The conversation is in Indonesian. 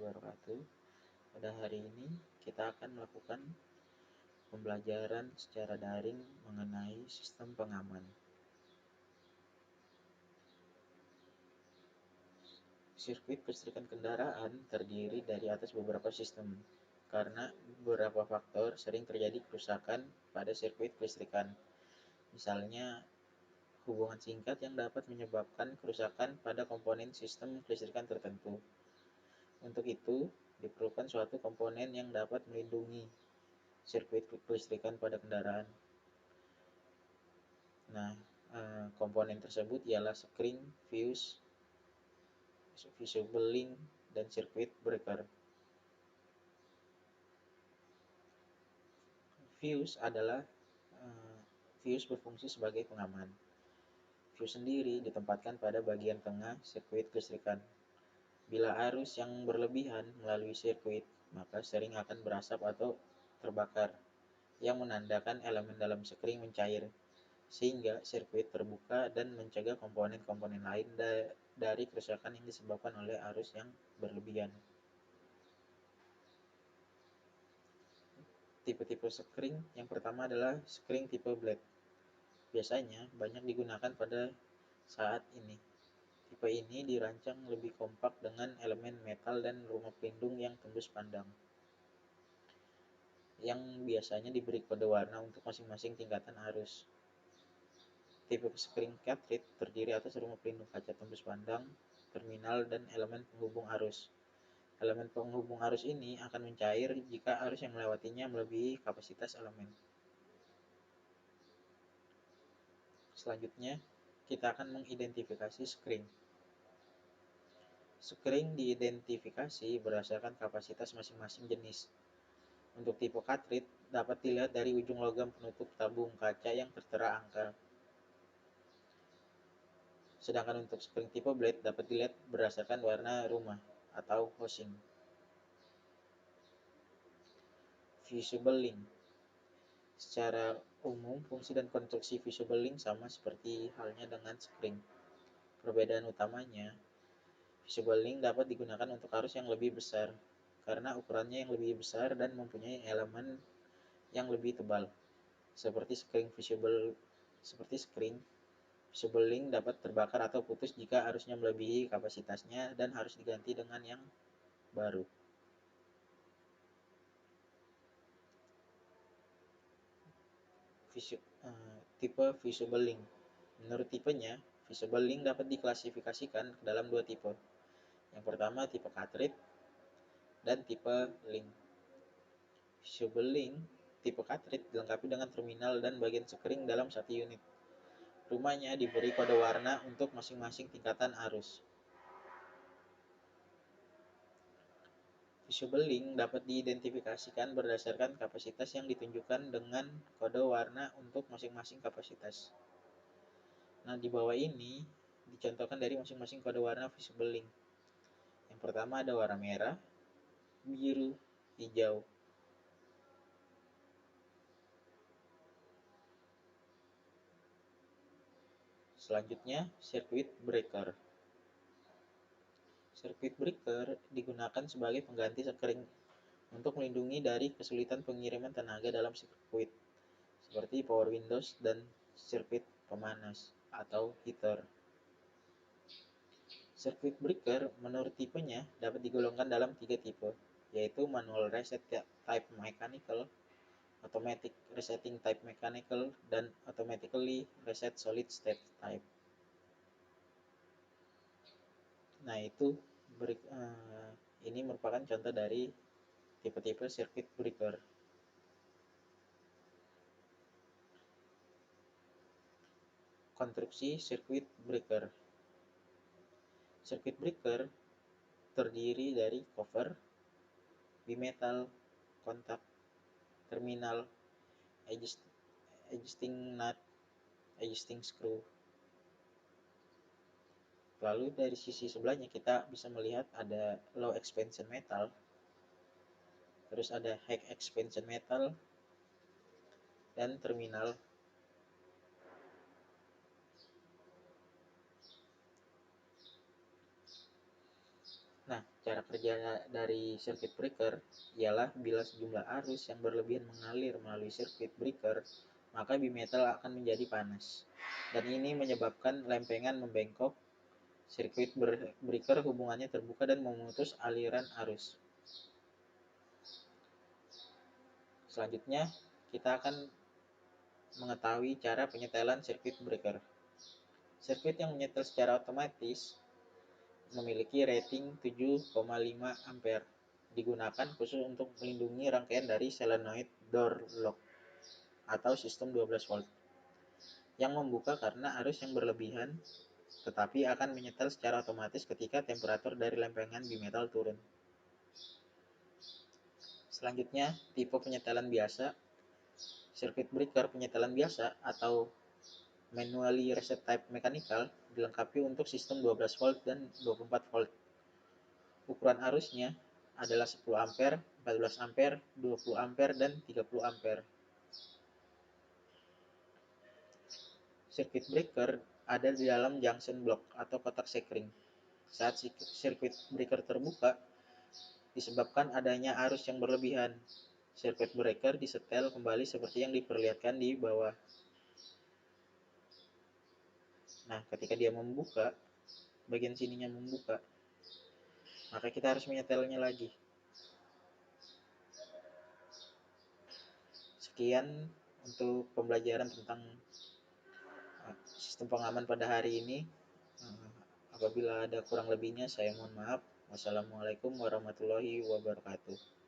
wabarakatuh. Pada hari ini kita akan melakukan pembelajaran secara daring mengenai sistem pengaman. Sirkuit kelistrikan kendaraan terdiri dari atas beberapa sistem. Karena beberapa faktor sering terjadi kerusakan pada sirkuit kelistrikan. Misalnya, hubungan singkat yang dapat menyebabkan kerusakan pada komponen sistem kelistrikan tertentu. Untuk itu, diperlukan suatu komponen yang dapat melindungi sirkuit kelistrikan pada kendaraan. Nah, komponen tersebut ialah spring, fuse, fusible link, dan circuit breaker. Fuse berfungsi sebagai pengaman. Fuse sendiri ditempatkan pada bagian tengah sirkuit kelistrikan. Bila arus yang berlebihan melalui sirkuit, maka sering akan berasap atau terbakar, yang menandakan elemen dalam spring mencair, sehingga sirkuit terbuka dan mencegah komponen-komponen lain dari kerusakan yang disebabkan oleh arus yang berlebihan. Tipe-tipe spring yang pertama adalah spring tipe blade. Biasanya banyak digunakan pada saat ini. Tipe ini dirancang lebih kompak dengan elemen metal dan rumah pelindung yang tembus pandang, yang biasanya diberi kode warna untuk masing-masing tingkatan arus. Tipe spring cartridge terdiri atas rumah pelindung kaca tembus pandang, terminal, dan elemen penghubung arus. Elemen penghubung arus ini akan mencair jika arus yang melewatinya melebihi kapasitas elemen. Selanjutnya, kita akan mengidentifikasi spring. Spring diidentifikasi berdasarkan kapasitas masing-masing jenis. Untuk tipe cartridge dapat dilihat dari ujung logam penutup tabung kaca yang tertera angka. Sedangkan untuk spring tipe blade dapat dilihat berdasarkan warna rumah atau housing. Fusible link. Secara umum, fungsi dan konstruksi fusible link sama seperti halnya dengan spring. Perbedaan utamanya, fusible link dapat digunakan untuk arus yang lebih besar karena ukurannya yang lebih besar dan mempunyai elemen yang lebih tebal. Seperti spring, fusible link dapat terbakar atau putus jika arusnya melebihi kapasitasnya dan harus diganti dengan yang baru. Tipe fusible link. Menurut tipenya, fusible link dapat diklasifikasikan ke dalam dua tipe. Yang pertama tipe cartridge dan tipe link. Fusible link tipe cartridge dilengkapi dengan terminal dan bagian spring dalam satu unit. Rumahnya diberi kode warna untuk masing-masing tingkatan arus. Fusible link dapat diidentifikasikan berdasarkan kapasitas yang ditunjukkan dengan kode warna untuk masing-masing kapasitas. Nah, di bawah ini dicontohkan dari masing-masing kode warna fusible link. Yang pertama ada warna merah, biru, hijau. Selanjutnya, circuit breaker. Circuit breaker digunakan sebagai pengganti spring untuk melindungi dari kesulitan pengiriman tenaga dalam sirkuit, seperti power windows dan sirkuit pemanas atau heater. Circuit breaker menurut tipenya dapat digolongkan dalam 3 tipe, yaitu manual reset type mechanical, automatic resetting type mechanical, dan automatically reset solid state type. Nah, ini merupakan contoh dari tipe-tipe circuit breaker. Konstruksi circuit breaker. Circuit breaker terdiri dari cover, bimetal, kontak, terminal, adjusting nut, adjusting screw. Lalu dari sisi sebelahnya kita bisa melihat ada low expansion metal, terus ada high expansion metal, dan terminal. Nah, cara kerja dari circuit breaker ialah bila sejumlah arus yang berlebihan mengalir melalui circuit breaker, maka bimetal akan menjadi panas. Dan ini menyebabkan lempengan membengkok. Circuit breaker hubungannya terbuka dan memutus aliran arus. Selanjutnya, kita akan mengetahui cara penyetelan circuit breaker. Sirkuit yang menyetel secara otomatis memiliki rating 7,5 ampere. Digunakan khusus untuk melindungi rangkaian dari solenoid door lock atau sistem 12 volt yang membuka karena arus yang berlebihan, tetapi akan menyetel secara otomatis ketika temperatur dari lempengan bimetal turun. Selanjutnya, tipe penyetelan biasa. Circuit breaker penyetelan biasa atau manually reset type mechanical dilengkapi untuk sistem 12 volt dan 24 volt. Ukuran arusnya adalah 10 ampere, 14 ampere, 20 ampere, dan 30 ampere. Circuit breaker ada di dalam junction block atau kotak sekring. Saat circuit breaker terbuka, disebabkan adanya arus yang berlebihan, circuit breaker disetel kembali seperti yang diperlihatkan di bawah. Nah, ketika dia membuka, bagian sininya membuka, maka kita harus menyetelnya lagi. Sekian untuk pembelajaran tentang sistem pengaman pada hari ini. Apabila ada kurang lebihnya, saya mohon maaf. Wassalamualaikum warahmatullahi wabarakatuh.